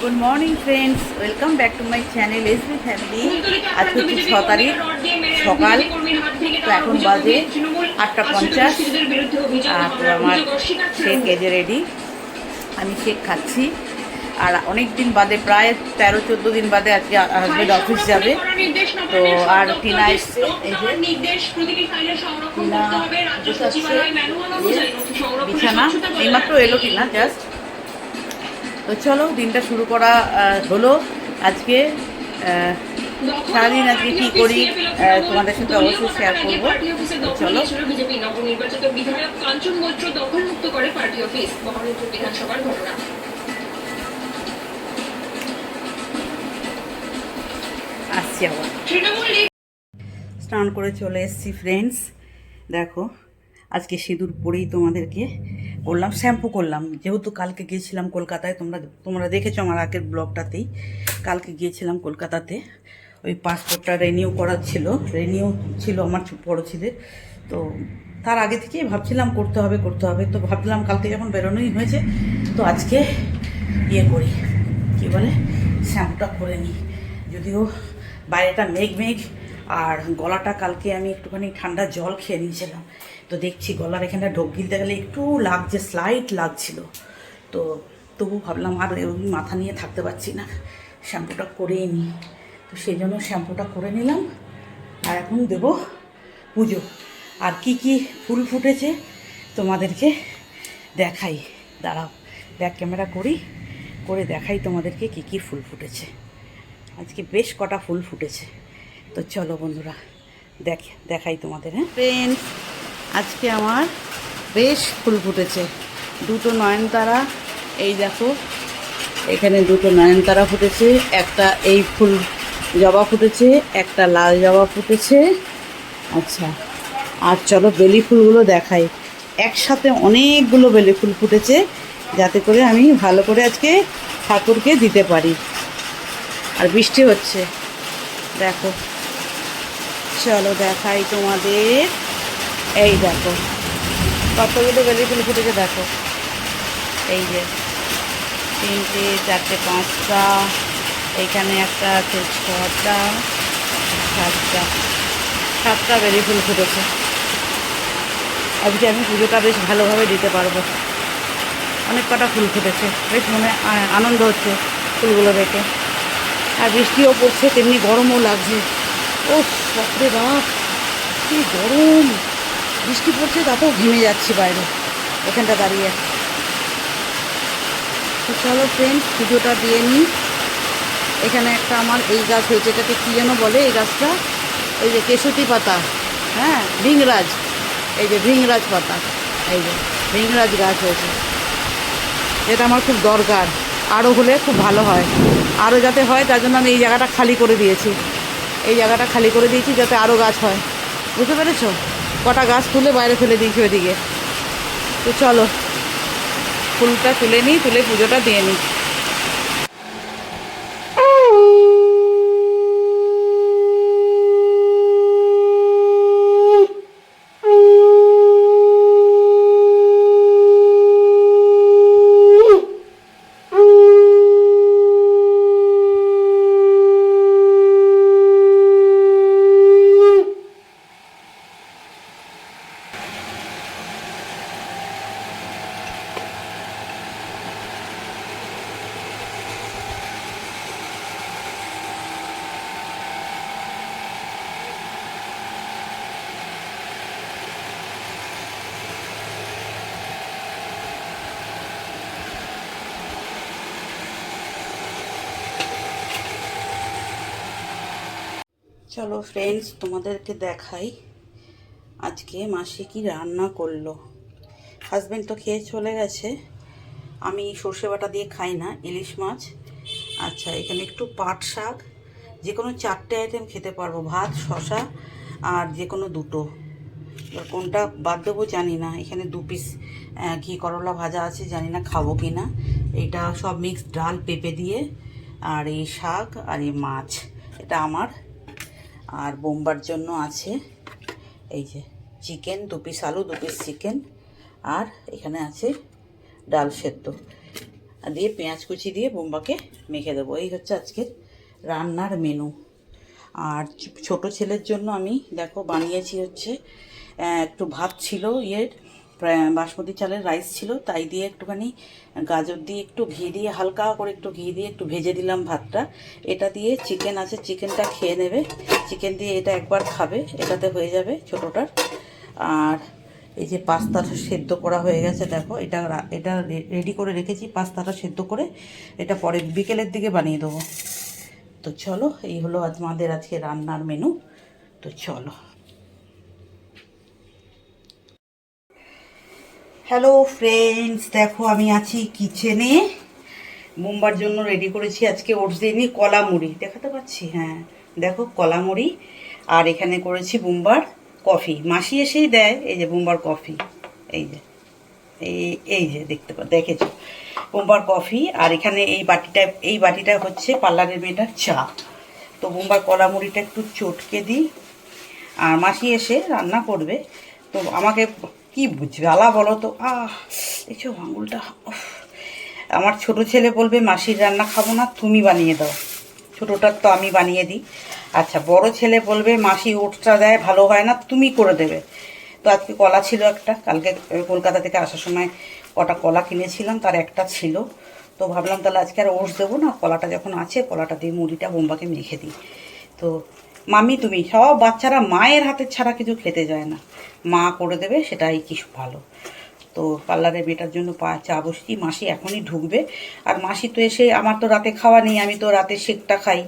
Good morning friends, welcome back to my channel SB family. আজকে হচ্ছে 6 তারিখ সকাল, তো এখন বাজে 8:50। তো আমার শেক এজে রেডি, আমি শেক খাচ্ছি। আর অনেক দিন বাদে, প্রায় 13-14 দিন বাদে আজকে হাজব্যান্ড অফিস যাবে। তো আর টিনা এসছে, এই যে টিনা গোছাচ্ছে বিছানা, এইমাত্র এলো টিনা জাস্ট। তো চলো দিনটা শুরু করা হলো। আজকে সারাদিন আজকে কী করি তোমাদের সাথে অবশ্যই শেয়ার করবো। চলো। আসছি আবার। স্নান করে চলে এসেছি ফ্রেন্ডস। দেখো আজকে সিঁদুর পরেই তোমাদেরকে করলাম, শ্যাম্পু করলাম, যেহেতু কালকে গিয়েছিলাম কলকাতায়। তোমরা দেখেছো আমার আগের ব্লগটাতেই। কালকে গিয়েছিলাম কলকাতাতে, ওই পাসপোর্টটা রিনিউ করার ছিল, রিনিউ ছিল আমার বড় ছেলের। তো তার আগে থেকেই ভাবছিলাম করতে হবে। তো ভাবলাম কালকে যখন বেরোনোই হয়েছে, তো আজকে ইয়ে করি, কী বলে, শ্যাম্পুটা করে নিই। যদিও বাইরেটা মেঘ, আর গলাটা কালকে আমি একটুখানি ঠান্ডা জল খেয়ে নিয়েছিলাম। তো দেখছি গলার এখানে ঢোক গিলতে গেলে একটু লাগছে, স্লাইট লাগছিল। তো তবু ভাবলাম আর ওই মাথা নিয়ে থাকতে পারছি না, শ্যাম্পুটা করেই নিই। তো সেই জন্য শ্যাম্পুটা করে নিলাম। আর এখন দেব পুজো। আর কি কি ফুল ফুটেছে তোমাদেরকে দেখাই, দাঁড়াও ব্যাক ক্যামেরা করে দেখাই তোমাদেরকে কি কি ফুল ফুটেছে। আজকে বেশ কটা ফুল ফুটেছে। তো চলো বন্ধুরা দেখাই তোমাদের। হ্যাঁ ফ্রেন্ডস, আজকে আমার বেশ ফুল ফুটেছে। দুটো নয়নতারা, এই দেখো এখানে দুটো নয়নতারা ফুটেছে, একটা এই ফুল জবা ফুটেছে, একটা লাল জবা ফুটেছে। আচ্ছা, আর চলো বেলি ফুলগুলো দেখাই। একসাথে অনেকগুলো বেলি ফুল ফুটেছে, যাতে করে আমি ভালো করে আজকে ঠাকুরকে দিতে পারি। আর বৃষ্টি হচ্ছে, দেখো চলো দেখাই তোমাদের। এই দেখো কতগুলো বেলি ফুল ফুটেছে, দেখো এই যে 3টে 4টে 5টা, এইখানে একটা আছে 6টা 7টা বেলি ফুল ফুটেছে। আজকে আমি পুজোটা বেশ ভালোভাবে দিতে পারবো। অনেক কটা ফুল ফুটেছে, বেশ মনে আনন্দ হচ্ছে ফুলগুলো দেখে। আর বৃষ্টিও পড়ছে, তেমনি গরমও লাগছে। ও বাপরে বাপ, কি গরম! বৃষ্টি পড়ছে, তাতেও ঘেমে যাচ্ছি বাইরে এখানটা দাঁড়িয়ে। তো চলো ফ্রেন্ড পুজোটা দিয়ে নিই। এখানে একটা আমার এই গাছ হয়েছে, এটাকে কী যেন বলে এই গাছটা, এই যে কেশুতি পাতা, হ্যাঁ ভিংরাজ, এই যে ভিংরাজ পাতা, এই যে ভিংরাজ গাছ হয়েছে। এটা আমার খুব দরকার, আরও হলে খুব ভালো হয়। আরও যাতে হয় তার জন্য আমি এই জায়গাটা খালি করে দিয়েছি, যাতে আরও গাছ হয়। বুঝতে পেরেছো? কটা গাছ তুলে বাইরে ফেলে দিয়েছি ওইদিকে। তো চলো ফুলটা তুলে নিই, তুলে পুজোটা দিয়ে নিই। চলো ফ্রেন্ডস তোমাদেরকে দেখাই আজকে মাসি কি রান্না করলো। হাজব্যান্ড তো খেয়ে চলে গেছে, আমি সর্ষে বাটা দিয়ে খাই না, ইলিশ মাছ। আচ্ছা, এখানে একটু পাট শাক, যে কোনো 4টে আইটেম খেতে পারবো, ভাত শশা আর যে কোনো দুটো, এবার কোনটা বাদ দেবো জানি না। এখানে 2 পিস ঘি করলা ভাজা আছে, জানি না খাবো কি না। এটা সব মিক্সড ডাল পেঁপে দিয়ে, আর এই শাক আর এই মাছ, এটা আমার। আর বোম্বার জন্য আছে এই যে চিকেন, 2 পিস আলু, 2 পিস চিকেন, আর এখানে আছে ডাল সেদ্ধ। আর দিয়ে পেঁয়াজ কুচি দিয়ে বোম্বাকে মেখে দেবো। এই হচ্ছে আজকের রান্নার মেনু। আর ছোট ছেলের জন্য আমি দেখো বানিয়েছি হচ্ছে একটু ভাত ছিল বাসমতি চালের রাইস ছিল, তাই দিয়ে একটুখানি গাজর দিয়ে একটু ঘি দিয়ে হালকা করে একটু ঘি দিয়ে একটু ভেজে দিলাম ভাতটা। এটা দিয়ে চিকেন আছে, চিকেনটা খেয়ে নেবে, চিকেন দিয়ে এটা একবার খাবে, এটাতে হয়ে যাবে ছোটোটার। আর এই যে পাস্তাটা সেদ্ধ করা হয়ে গেছে দেখো, এটা রেডি করে রেখেছি পাস্তাটা সেদ্ধ করে, এটা পরে বিকেলের দিকে বানিয়ে দেবো। তো চলো, এই হলো আমাদের আজকে রান্নার মেনু। তো চলো। হ্যালো ফ্রেন্ডস, দেখো আমি আছি কিচেনে। বোম্বার জন্য রেডি করেছি আজকে ওটস দিয়ে নিয়ে কলা মুড়ি, দেখাতে পাচ্ছি? হ্যাঁ দেখো, কলা মুড়ি। আর এখানে করেছি বোম্বার কফি, মাসি এসেই দেয়। এই যে বোম্বার কফি, এই যে এই যে দেখেছো বোম্বার কফি। আর এখানে এই বাটিটা হচ্ছে পার্লারের মেয়েটার চা। তো বোম্বার কলা মুড়িটা একটু চটকে দিই। আর মাসি এসে রান্না করবে, তো আমাকে কি বুঝবে আলা বলো তো? দেখছো আঙুলটা? আমার ছোট ছেলে বলবে মাসির রান্না খাবো না, তুমি বানিয়ে দাও। ছোটোটার তো আমি বানিয়ে দিই। আচ্ছা, বড় ছেলে বলবে মাসি ওটসটা দেয় ভালো হয় না, তুমি করে দেবে। তো আজকে কলা ছিল একটা, কালকে কলকাতা থেকে আসার সময় কটা কলা কিনেছিলাম, তার একটা ছিল। তো ভাবলাম তাহলে আজকে আর ওটস দেবো না, কলাটা যখন আছে কলাটা দিয়ে মুড়িটা বোম্বাকে মেখে দিই। তো মামি তুমি, সব বাচ্চারা মায়ের হাতের ছাড়া কিছু খেতে যায় না, মা করে দেবে সেটাই কি ভালো। তো পার্লারের মেয়েটার জন্য চা বসছি, মাসি এখনই ঢুকবে। আর মাসি তো এসে, আমার তো রাতে খাওয়া নেই, আমি তো রাতে শেকটা খাই।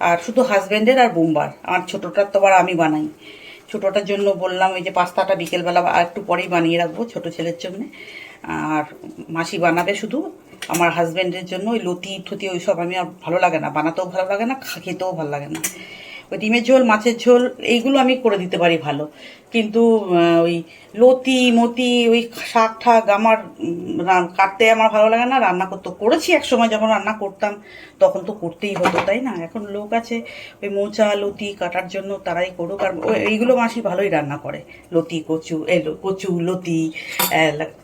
আর শুধু হাজব্যান্ডের আর বোম্বার, আমার ছোটোটার তো আবার আমি বানাই। ছোটোটার জন্য বললাম ওই যে পাস্তাটা বিকেলবেলা আর একটু পরেই বানিয়ে রাখবো ছোটো ছেলের জন্যে। আর মাসি বানাবে শুধু আমার হাজব্যান্ডের জন্য ওই লতি ঠতি ওই সব আমি আর ভালো লাগে না, বানাতেও ভালো লাগে না, খেতেও ভালো লাগে না। ওই ডিমের ঝোল, মাছের ঝোল এইগুলো আমি করে দিতে পারি ভালো, কিন্তু ওই লতি মতি ওই শাক ঠাক আমার কাটতে আমার ভালো লাগে না, রান্না করতে করেছি এক সময় যখন রান্না করতাম তখন তো করতেই হতো, তাই না? এখন লোক আছে ওই মোচা লতি কাটার জন্য, তারাই করুক। আর এইগুলো মাসি ভালোই রান্না করে, লতি কচু লতি,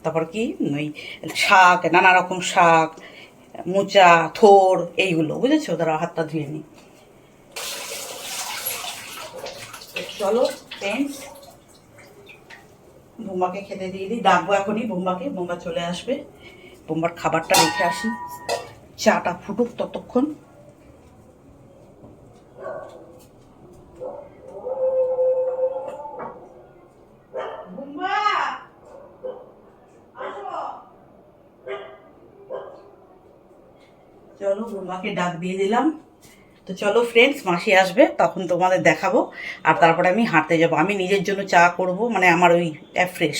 তারপর কি ওই শাক, নানা রকম শাক, মোচা থোর, এইগুলো বুঝেছো? তারা হাতটা ধুয়ে নিই। চলো ফ্রেন্ডস, বোম্বাকে খেতে দিয়ে দিই, ডাকবো এখনই বোম্বাকে, বোম্বা চলে আসবে। বোম্বার খাবারটা রেখে আসি, চাটা ফুটুক ততক্ষণ। চলো বোম্বাকে ডাক দিয়ে দিলাম। তো চলো ফ্রেন্ডস, মাসি আসবে তখন তোমাদের দেখাবো। আর তারপরে আমি হাঁটতে যাব, আমি নিজের জন্য চা করব, মানে আমার ওই ফ্রেশ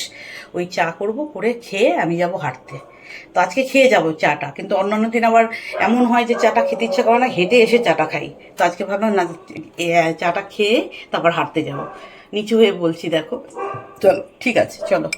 ওই চা করব, করে খেয়ে আমি যাব হাঁটতে। তো আজকে খেয়ে যাব চাটা, কিন্তু অন্যান্য দিন আবার এমন হয় যে চাটা খেতে ইচ্ছে করে না, হেঁটে এসে চাটা খাই। তো আজকে ভাবলাম না, চাটা খেয়ে তারপর হাঁটতে যাব। নিচু হয়ে বলছি দেখো। চলো ঠিক আছে, চলো।